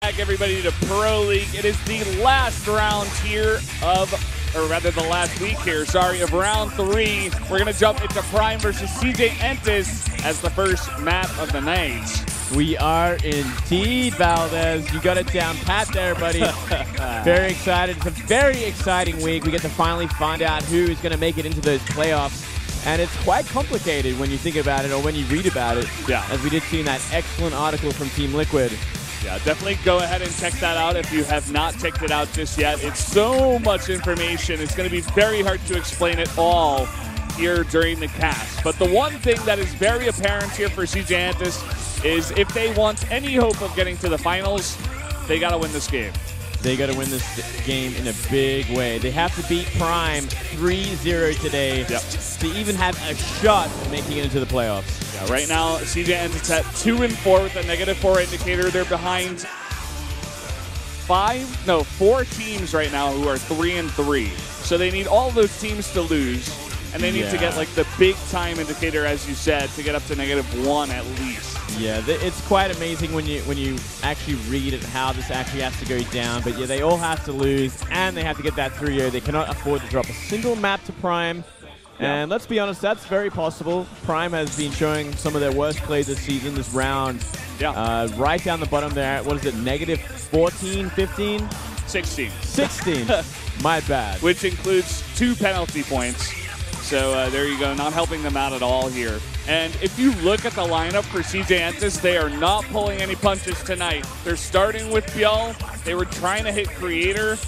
Back everybody to Pro League. It is the last round here of, or rather the last week here, sorry, of round 3. We're going to jump into Prime versus CJ Entis as the first map of the night. We are indeed, Valdez. You got it down pat there, buddy. Very excited. It's a very exciting week. We get to finally find out who is going to make it into those playoffs. And it's quite complicated when you think about it or when you read about it. Yeah. As we did see in that excellent article from Team Liquid. Yeah, definitely go ahead and check that out if you have not checked it out just yet. It's so much information. It's going to be very hard to explain it all here during the cast. But the one thing that is very apparent here for CJ Entis is if they want any hope of getting to the finals, they got to win this game. They got to win this game in a big way. They have to beat Prime 3-0 today to even have a shot at making it into the playoffs. Yeah, right now, CJ Entis at 2-4 with a -4 indicator. They're behind 4 teams right now who are 3-3. So they need all those teams to lose, and they need to get like the big time indicator, as you said, to get up to -1 at least. Yeah, it's quite amazing when you actually read it how this actually has to go down. But yeah, they all have to lose, and they have to get that 3-0. They cannot afford to drop a single map to Prime. And let's be honest, that's very possible. Prime has been showing some of their worst play this season, this round. Yeah. Right down the bottom there. What is it, -14, 15? 16. 16. My bad. Which includes 2 penalty points. So there you go, not helping them out at all here. And if you look at the lineup for CJ Entis, they are not pulling any punches tonight. They're starting with ByuL. They were trying to hit Creator,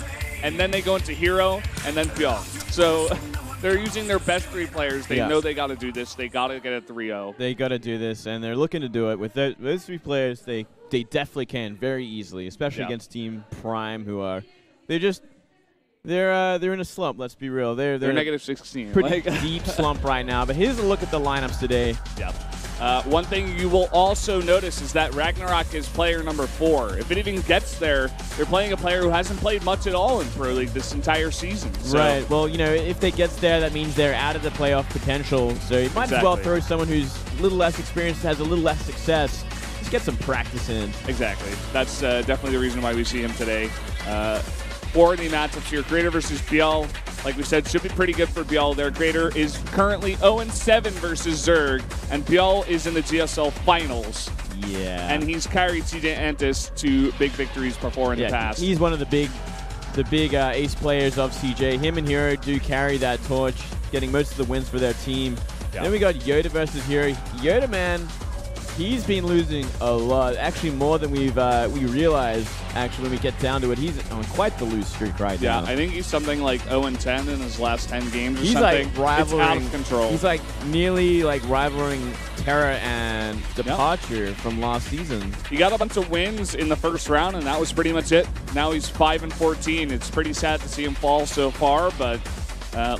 and then they go into Hero, and then ByuL. So they're using their best 3 players. They know they got to do this. They got to get a 3-0. They got to do this, and they're looking to do it. With those 3 players, they definitely can very easily, especially against Team Prime, who are they're in a slump. Let's be real. They're -16. Pretty deep slump right now. But here's a look at the lineups today. Yeah. One thing you will also notice is that Ragnarok is player number 4. If it even gets there, they're playing a player who hasn't played much at all in Pro League this entire season. So. Right. Well, you know, if they gets there, that means they're out of the playoff potential. So you might as well throw someone who's a little less experienced, has a little less success. Just get some practice in. Exactly. That's definitely the reason why we see him today. For the matchups here, Creator versus ByuL, like we said, should be pretty good for ByuL. Their Creator is currently 0-7 versus Zerg, and ByuL is in the GSL finals. Yeah. And he's carried CJ Entis to big victories before in the past. He's one of the big ace players of CJ. Him and Hero do carry that torch, getting most of the wins for their team. Yeah. Then we got Yoda versus Hero. Yoda, man, he's been losing a lot, actually more than we realized. Actually, when we get down to it, he's on quite the lose streak right now. Yeah, I think he's something like 0-10 in his last 10 games. Or he's something. Like rivaling. It's out of control. He's like nearly like rivaling Terra and Departure from last season. He got a bunch of wins in the first round, and that was pretty much it. Now he's 5-14. It's pretty sad to see him fall so far, but.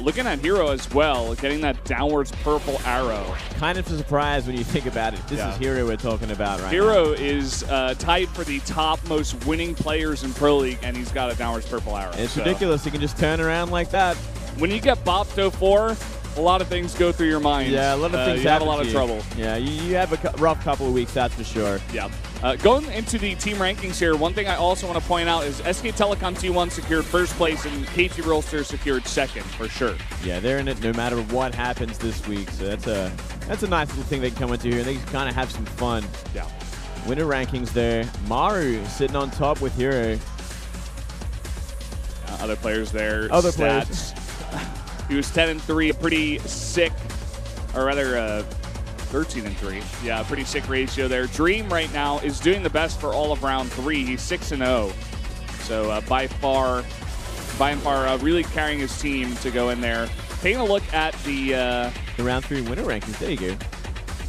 Looking at Hero as well, getting that downwards purple arrow. Kind of a surprise when you think about it. This is Hero we're talking about right now. Hero is tied for the top most winning players in Pro League, and he's got a downwards purple arrow. It's ridiculous. He can just turn around like that. When you get bopped 0-4, a lot of things go through your mind. Yeah, a lot of things you have a lot of trouble. Yeah, you have a rough couple of weeks, that's for sure. Yeah. Going into the team rankings here, one thing I also want to point out is SK Telecom T1 secured first place and KT Rolster secured second for sure. Yeah, they're in it no matter what happens this week, so that's a nice little thing they can come into here. They can kind of have some fun. Yeah. Winner rankings there. Maru sitting on top with Hero. Other players there. Other stats. He was 10-3, pretty sick, or rather 13-3. Yeah, pretty sick ratio there. Dream right now is doing the best for all of round 3. He's 6-0. So by far, really carrying his team to go in there. Taking a look at the round 3 winner rankings. There you go.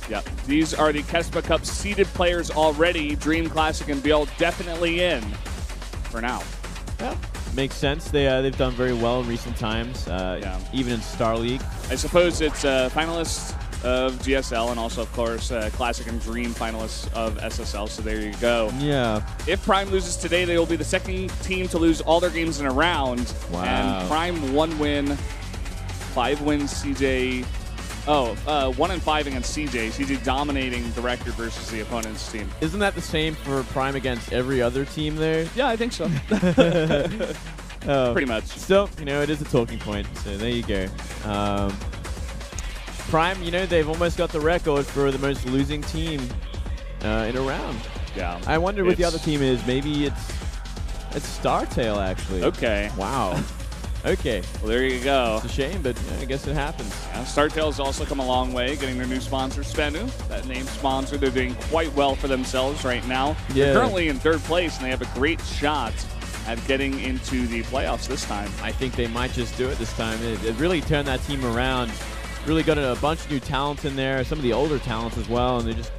Yeah, these are the Kespa Cup seeded players already. Dream, Classic, and ByuL definitely in for now. Yeah. Makes sense. They've done very well in recent times, even in Star League. I suppose it's finalists of GSL and also, of course, Classic and Dream finalists of SSL, so there you go. Yeah. If Prime loses today, they will be the second team to lose all their games in a round. Wow. And Prime 1 win, 5 wins CJ Oh, 1-5 against CJ. CJ dominating the record versus the opponent's team. Isn't that the same for Prime against every other team there? Yeah, I think so. Pretty much. Still, you know, it is a talking point, so there you go. Prime, you know, they've almost got the record for the most losing team in a round. Yeah. I wonder what the other team is. Maybe it's StarTale, actually. Okay. Wow. Okay. Well, there you go. It's a shame, but I guess it happens. Yeah, StarTale's also come a long way, getting their new sponsor, Spenu. That name sponsor, they're doing quite well for themselves right now. Yeah. They're currently in 3rd place, and they have a great shot at getting into the playoffs this time. I think they might just do it this time. It really turned that team around. Really got a bunch of new talents in there, some of the older talents as well, and they're just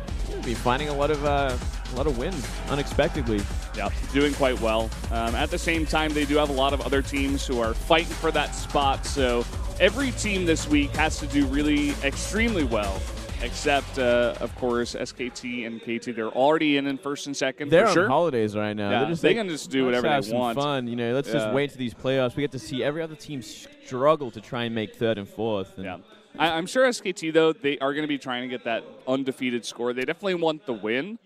be finding a lot of wins unexpectedly. Yeah, doing quite well. At the same time, they do have a lot of other teams who are fighting for that spot. So every team this week has to do really extremely well, except, of course, SKT and KT. They're already in 1st and 2nd. They're for on sure. holidays right now. Yeah, They're they can just do whatever have they some want. Fun, you know. Let's just wait to these playoffs. We get to see every other team struggle to try and make 3rd and 4th. And yeah. I'm sure SKT, though, they are going to be trying to get that undefeated score. They definitely want the win,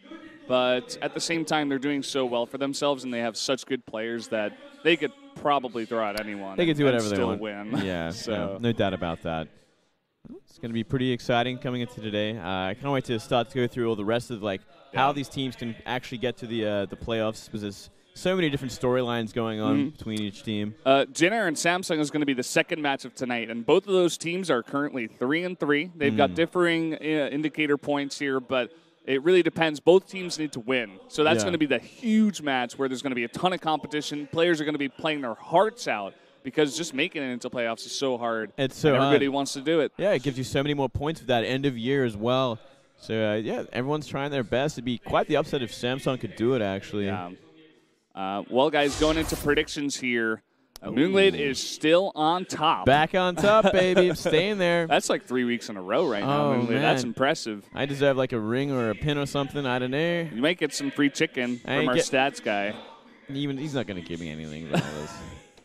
but at the same time, they're doing so well for themselves, and they have such good players that they could probably throw out anyone. They could do whatever and they want. Still win. Yeah, so no doubt about that. It's going to be pretty exciting coming into today. I can't wait to start to go through all the rest of how these teams can actually get to the playoffs, because there's so many different storylines going on between each team. Jin Air and Samsung is going to be the second match of tonight, and both of those teams are currently 3-3. They've got differing indicator points here, but it really depends. Both teams need to win. So that's going to be the huge match where there's going to be a ton of competition. Players are going to be playing their hearts out because just making it into playoffs is so hard. It's so everybody hard. wants to do it. Yeah, it gives you so many more points for that end of year as well. So, yeah, everyone's trying their best. It'd be quite the upset if Samsung could do it, actually. Yeah. Well, guys, going into predictions here, Moonglade is still on top. Back on top, baby. I'm staying there. That's like 3 weeks in a row right now, Oh, Moonglade. man. That's impressive. I deserve like a ring or a pin or something. I don't know. You might get some free chicken from our stats guy. Even he's not going to give me anything for all this.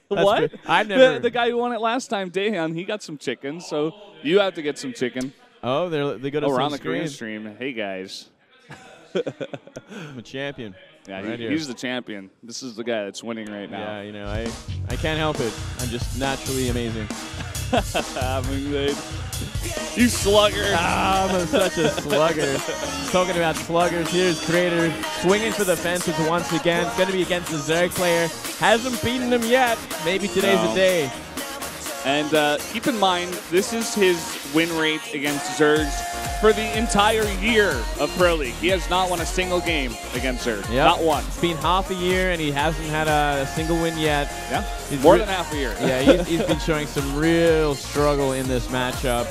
What? I've never. The guy who won it last time, Daehan, he got some chicken, so you have to get some chicken. Oh, they got us we're on on the Korean screen. stream. Hey, guys. I'm a champion. Yeah, right he's the champion. This is the guy that's winning right now. Yeah, you know, I can't help it. I'm just naturally amazing. You slugger. I'm such a slugger. Talking about sluggers, here's Creator swinging for the fences once again. It's going to be against the Zerg player. Hasn't beaten him yet. Maybe today's the day. And keep in mind, this is his win rate against Zergs for the entire year of Pro League. He has not won a single game against Zerg. Yep. Not one. It's been half a year, and he hasn't had a single win yet. Yeah, more than half a year. Yeah, he's been showing some real struggle in this matchup.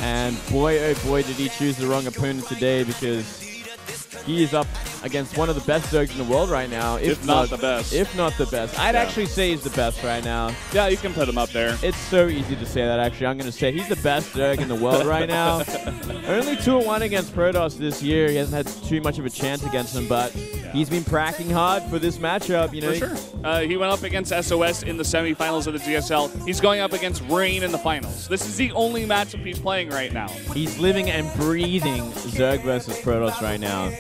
And boy, oh boy, did he choose the wrong opponent today, because he is up against one of the best Zergs in the world right now. If not the best. If not the best. I'd actually say he's the best right now. Yeah, you can put him up there. It's so easy to say that, actually. I'm going to say he's the best Zerg in the world right now. Only 2-1 against Protoss this year. He hasn't had too much of a chance against him, but he's been practicing hard for this matchup. You know, for sure. He went up against SOS in the semifinals of the GSL. He's going up against Rain in the finals. This is the only matchup he's playing right now. He's living and breathing Zerg versus Protoss right now.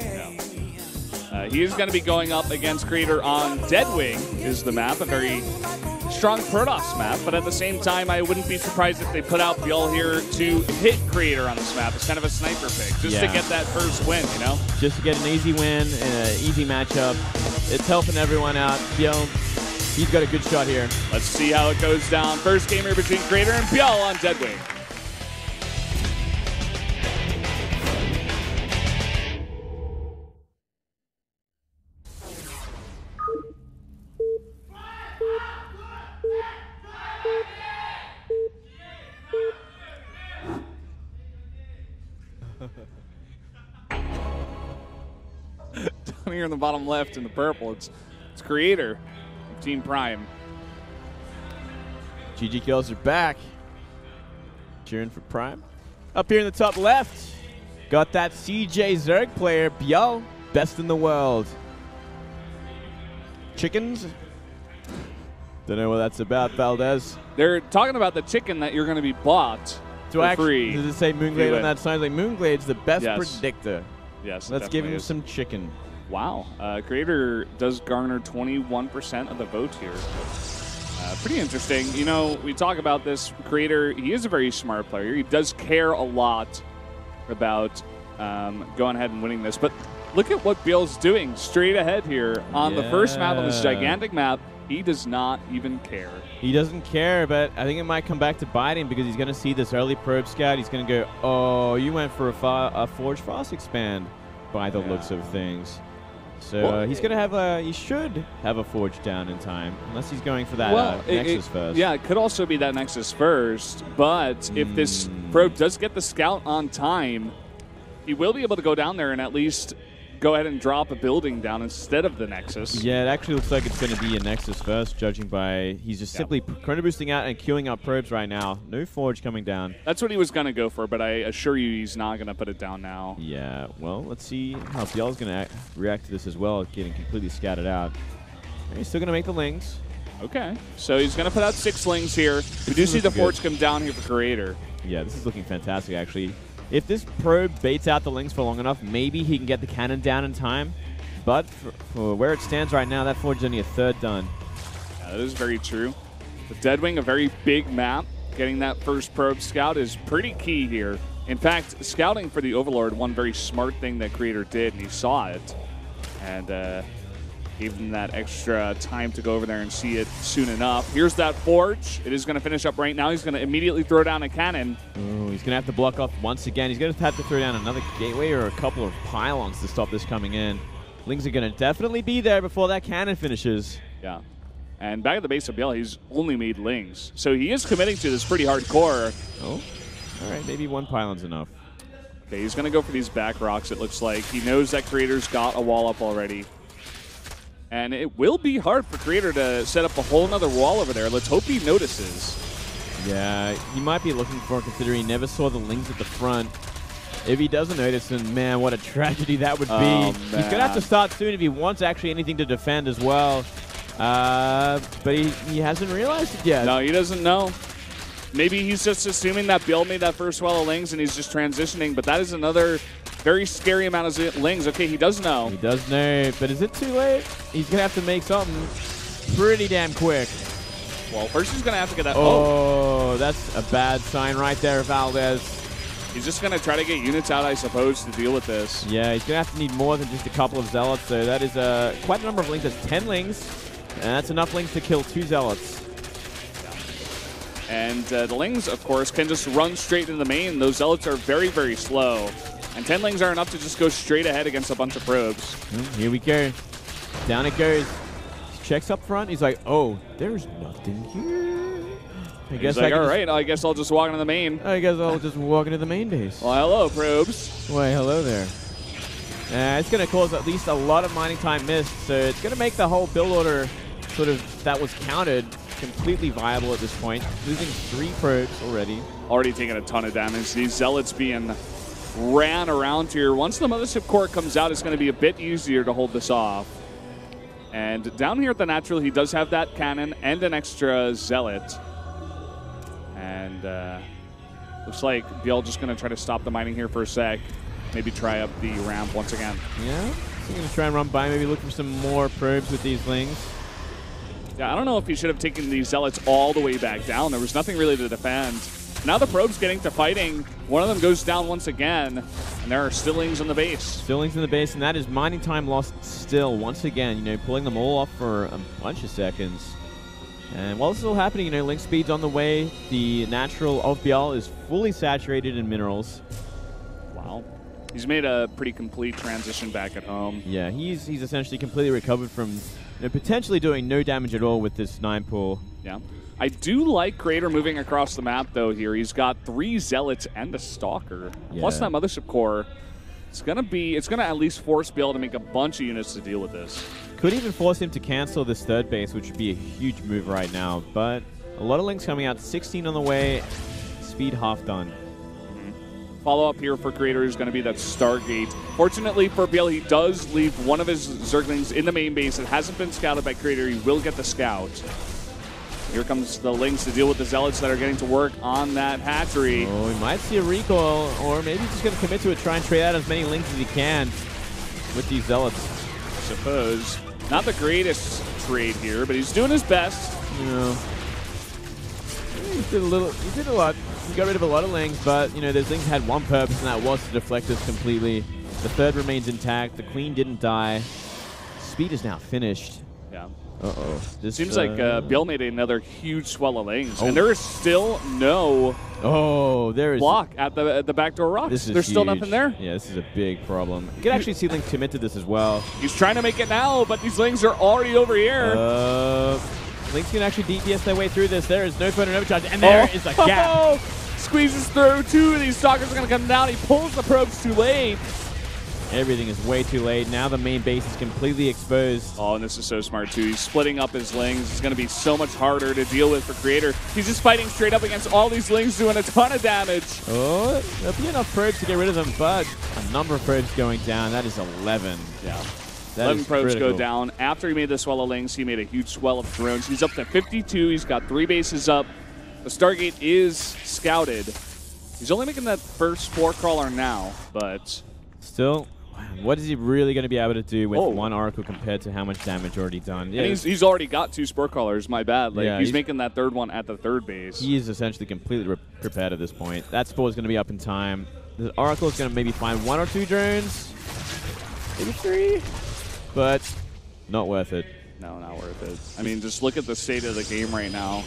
He is going to be going up against Creator on Deadwing is the map, a very strong Protoss map, but at the same time, I wouldn't be surprised if they put out ByuL here to hit Creator on this map. It's kind of a sniper pick, just to get that first win, you know? Just to get an easy win and an easy matchup. It's helping everyone out. ByuL, he's got a good shot here. Let's see how it goes down. First gamer between Creator and ByuL on Deadwing. Down here in the bottom left in the purple, it's Creator of Team Prime. GG kills are back. Cheering for Prime. Up here in the top left, got that CJ Zerg player, ByuL, best in the world. Chickens? Don't know what that's about, Valdez. They're talking about the chicken that you're going to be bought Do does it say Moonglade on that sign? Like, Moonglade's the best predictor. Yes. Let's give him some chicken. Wow. Creator does garner 21% of the vote here. Pretty interesting. You know, we talk about this. Creator, he is a very smart player. He does care a lot about going ahead and winning this. But look at what ByuL's doing straight ahead here on the first map, on this gigantic map. He does not even care. He doesn't care, but I think it might come back to bite him because he's going to see this early probe scout. He's going to go, oh, you went for a Forge Fast expand by the looks of things. So he's going to have he should have a Forge down in time, unless he's going for that Nexus first. Yeah, it could also be that Nexus first, but if this probe does get the scout on time, he will be able to go down there and at least go ahead and drop a building down instead of the Nexus. Yeah, it actually looks like it's going to be a Nexus first, judging by he's just simply chrono boosting out and queuing up probes right now. No Forge coming down. That's what he was going to go for, but I assure you he's not going to put it down now. Yeah, well, let's see how ByuL's going to react to this as well, getting completely scattered out. And he's still going to make the Lings. Okay, so he's going to put out 6 Lings here. We do see the Forge come down here for Creator. Yeah, this is looking fantastic, actually. If this probe baits out the Lings for long enough, maybe he can get the cannon down in time. But for where it stands right now, that Forge is only a third done. Yeah, that is very true. The Deadwing, a very big map. Getting that first probe scout is pretty key here. In fact, scouting for the Overlord, one very smart thing that Creator did, and he saw it. And gave him that extra time to go over there and see it soon enough. Here's that Forge. It is going to finish up right now. He's going to immediately throw down a cannon. Oh, he's going to have to block off once again. He's going to have to throw down another gateway or a couple of pylons to stop this coming in. Lings are going to definitely be there before that cannon finishes. Yeah. And back at the base of ByuL, he's only made Lings. So he is committing to this pretty hardcore. Oh, all right. Maybe one pylon's enough. Okay, he's going to go for these back rocks, it looks like. He knows that Creator's got a wall up already. And it will be hard for Creator to set up a whole nother wall over there. Let's hope he notices. Yeah, he might be looking for it, considering he never saw the Lings at the front. If he doesn't notice, then man, what a tragedy that would be. He's going to have to start soon if he wants actually anything to defend as well. But he hasn't realized it yet. No, he doesn't know. Maybe he's just assuming that ByuL made that first wall of Lings and he's just transitioning, but that is another very scary amount of Lings. Okay, he does know. He does know, but is it too late? He's going to have to make something pretty damn quick. Well, first he's going to have to get that. Oh, that's a bad sign right there, Valdez. He's just going to try to get units out, I suppose, to deal with this. Yeah, he's going to have to need more than just a couple of Zealots, so that is quite a number of Lings. That's 10 Lings, and that's enough Lings to kill 2 Zealots. And the Lings, of course, can just run straight into the main. Those Zealots are very, very slow. And 10 Lings are enough to just go straight ahead against a bunch of probes. Here we go. Down it goes. Checks up front. He's like, oh, there's nothing here. He's like, all right, I guess I'll just walk into the main. I guess I'll just walk into the main base. Well, hello, probes. Why, hello there. It's going to cause at least a lot of mining time missed, so it's going to make the whole build order sort of that was counted completely viable at this point. Losing 3 probes already. Already taking a ton of damage. These Zealots being ran around here. Once the Mothership Core comes out, it's going to be a bit easier to hold this off. And down here at the Natural, he does have that cannon and an extra Zealot. And looks like ByuL just going to try to stop the mining here for a sec. Maybe try up the ramp once again. Yeah, he's going to try and run by, maybe look for some more probes with these Lings. Yeah, I don't know if he should have taken these Zealots all the way back down. There was nothing really to defend. Now the probe's getting to fighting. One of them goes down once again, and there are still Lings in the base. Still Lings in the base, and that is mining time lost still. Once again, you know, pulling them all off for a bunch of seconds. And while this is all happening, you know, Link speed's on the way. The Natural of ByuL is fully saturated in minerals. Wow. He's made a pretty complete transition back at home. Yeah, he's essentially completely recovered from, you know, potentially doing no damage at all with this 9 pull. Yeah. I do like Creator moving across the map, though, here. He's got 3 Zealots and a Stalker. Yeah. Plus that Mothership Core. It's going to at least force ByuL to make a bunch of units to deal with this. Could even force him to cancel this 3rd base, which would be a huge move right now. But a lot of Lings coming out. 16 on the way. Speed half done. Follow-up here for Creator is going to be that Stargate. Fortunately for ByuL, he does leave one of his Zerglings in the main base. It hasn't been scouted by Creator. He will get the scout. Here comes the Lynx to deal with the Zealots that are getting to work on that hatchery. Oh, we might see a recoil, or maybe he's just going to commit to it, try and trade out as many Lynx as he can with these Zealots. I suppose. Not the greatest trade here, but he's doing his best. Yeah. He did a lot. He got rid of a lot of Lynx, but, you know, those Lynx had one purpose, and that was to deflect us completely. The third remains intact. The Queen didn't die. Speed is now finished. Yeah. Uh-oh. This seems like ByuL made another huge swell of lanes, and there is still no block at the backdoor rocks. There's still nothing there. Yeah, this is a big problem. You can actually see Link commit to this as well. He's trying to make it now, but these Lings are already over here. Lynx can actually DPS their way through this. There is no photon overcharge, and there is a gap. Squeezes through. Two of these Stalkers are going to come down. He pulls the probes too late. Everything is way too late. Now the main base is completely exposed. Oh, and this is so smart, too. He's splitting up his Lings. It's going to be so much harder to deal with for Creator. He's just fighting straight up against all these Lings, doing a ton of damage. Oh, there'll be enough probes to get rid of them, but a number of probes going down. That is 11. Yeah. That 11 probes critical. go down. After he made the swell of Lings, he made a huge swell of drones. He's up to 52. He's got 3 bases up. The Stargate is scouted. He's only making that first Spore Crawler now, but still, what is he really going to be able to do with one Oracle compared to how much damage already done? Yeah, and he's already got 2 Spore Crawlers, my bad. Like, yeah, he's making that third one at the third base. He is essentially completely prepared at this point. That Spore is going to be up in time. The Oracle is going to maybe find 1 or 2 drones, maybe 3, but not worth it. No, not worth it. I mean, just look at the state of the game right now.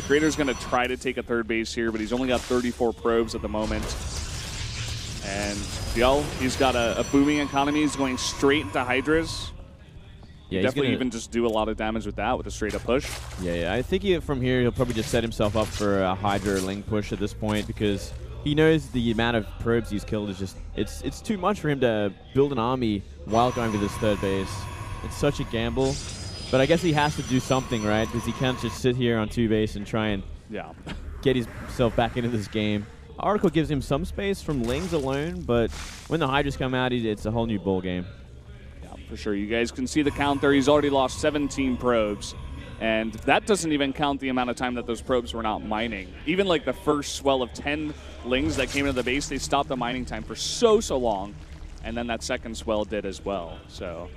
Creator's going to try to take a third base here, but he's only got 34 probes at the moment. And ByuL, he's got a booming economy. He's going straight into Hydras. Yeah, definitely even just do a lot of damage with that, with a straight up push. Yeah. I think from here, he'll probably just set himself up for a Hydra Ling push at this point, because he knows the amount of probes he's killed is just, it's too much for him to build an army while going to this third base. It's such a gamble. But I guess he has to do something, right? Because he can't just sit here on 2 base and try and get himself back into this game. Oracle gives him some space from Lings alone, but when the Hydras come out, it's a whole new ball game. Yeah, for sure. You guys can see the count there. He's already lost 17 probes. And that doesn't even count the amount of time that those probes were not mining. Even like the first swell of 10 Lings that came into the base, they stopped the mining time for so long. And then that second swell did as well. So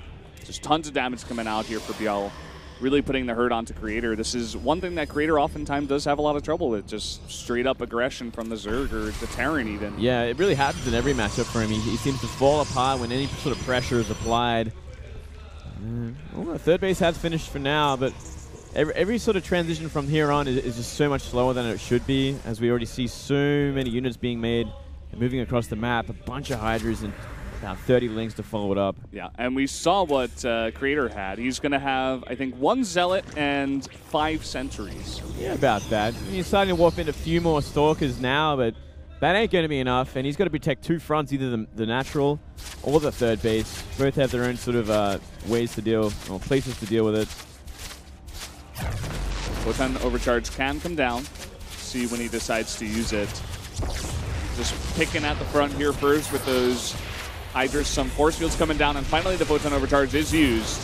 just tons of damage coming out here for ByuL, really putting the hurt onto Creator. This is one thing that Creator oftentimes does have a lot of trouble with, just straight up aggression from the Zerg or the Terran even. Yeah, it really happens in every matchup for him. He seems to fall apart when any sort of pressure is applied. Well, the third base has finished for now, but every sort of transition from here on is just so much slower than it should be, as we already see so many units being made and moving across the map, a bunch of Hydras and about 30 Lings to follow it up. Yeah, and we saw what Creator had. He's going to have, I think, 1 Zealot and 5 Sentries. Yeah, about that. He's starting to warp in a few more Stalkers now, but that ain't going to be enough, and he's got to protect 2 fronts, either the natural or the third base. Both have their own sort of ways to deal, or places to deal with it. Photon Overcharge can come down. See when he decides to use it. Just picking at the front here first with those Hydras, some force fields coming down, and finally the Photon Overcharge is used.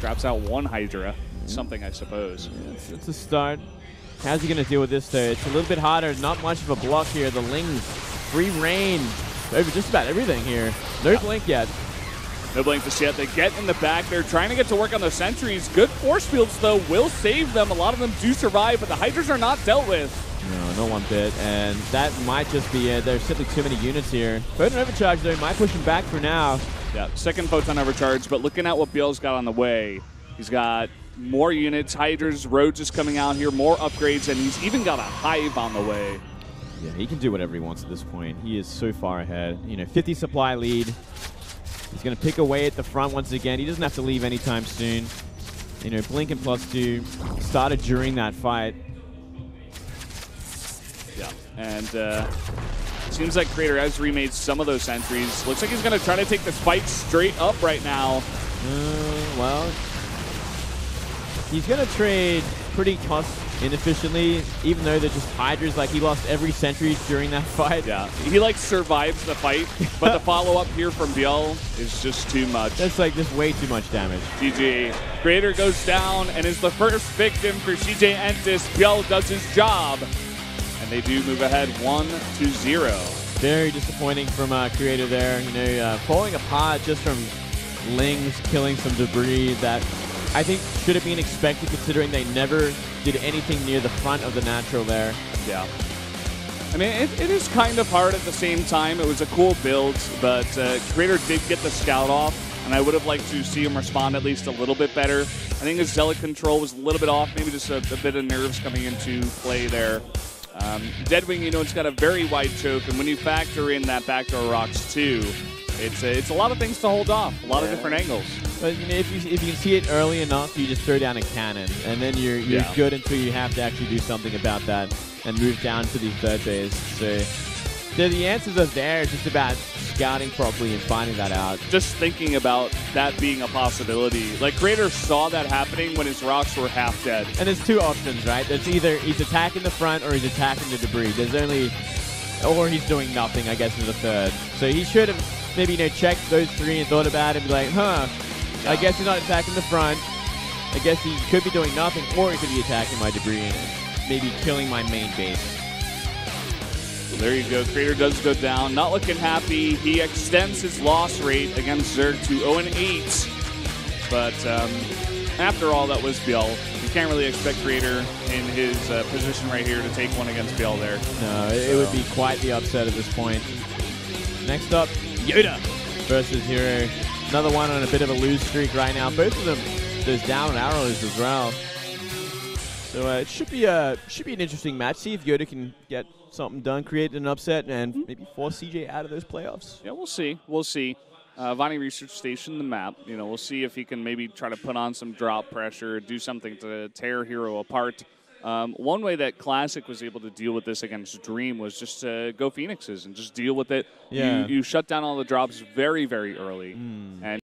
Drops out 1 Hydra. Something, I suppose. Yeah, it's a start. How's he going to deal with this, though? It's a little bit harder. Not much of a block here. The Lings, free reign over just about everything here. No blink yet. No blink just yet. They get in the back. They're trying to get to work on those sentries. Good force fields, though, will save them. A lot of them do survive, but the Hydras are not dealt with. No, not one bit, and that might just be it. There's simply too many units here. Photon Overcharge, though, might push him back for now. Yeah, second Photon Overcharge, but looking at what ByuL's got on the way, he's got more units, Hydras, Roads is coming out here, more upgrades, and he's even got a Hive on the way. Yeah, he can do whatever he wants at this point. He is so far ahead. 50 supply lead. He's going to pick away at the front once again. He doesn't have to leave anytime soon. Blink and +2 started during that fight. Yeah, and seems like Creator has remade some of those sentries. Looks like he's going to try to take this fight straight up right now. Well, he's going to trade pretty inefficiently, even though they're just Hydras. Like, he lost every sentry during that fight. Yeah, he, like, survives the fight, but the follow-up here from ByuL is just too much. That's, like, just way too much damage. GG. Creator goes down and is the first victim for CJ Entis. ByuL does his job, and they do move ahead 1-0. Very disappointing from Creator there. You know, falling apart just from Lings killing some debris that I think should have been expected, considering they never did anything near the front of the natural there. Yeah. I mean, it is kind of hard at the same time. It was a cool build, but Creator did get the scout off, and I would have liked to see him respond at least a little bit better. I think his Zealot control was a little bit off, maybe just a bit of nerves coming into play there. Deadwing, you know, it's got a very wide choke, and when you factor in that backdoor rocks too, it's a lot of things to hold off, a lot of different angles. But you know, if you can see it early enough, you just throw down a cannon, and then you're good until you have to actually do something about that and move down to the third base. So the answers are there. It's just about scouting properly and finding that out. Just thinking about that being a possibility. Like, Creator saw that happening when his rocks were half dead. And there's two options, right? There's either he's attacking the front or he's attacking the debris. There's only, or he's doing nothing, I guess, in the third. So he should have maybe, you know, checked those three and thought about it and be like, I guess he's not attacking the front. I guess he could be doing nothing, or he could be attacking my debris and maybe killing my main base. So there you go. Creator does go down. Not looking happy. He extends his loss rate against Zerg to 0-8. But after all, that was ByuL. You can't really expect Creator in his position right here to take one against ByuL there. No, it would be quite the upset at this point. Next up, Yoda versus Hero. Another one on a bit of a lose streak right now. Both of them, there's down arrows as well. So it should be an interesting match. See if Yoda can get something done, create an upset, and maybe force CJ out of those playoffs. Yeah, we'll see. We'll see. Vonnie Research Station, the map. You know, we'll see if he can maybe try to put on some drop pressure, do something to tear Hero apart. One way that Classic was able to deal with this against Dream was just to go Phoenixes and just deal with it. Yeah. You shut down all the drops very, very early. And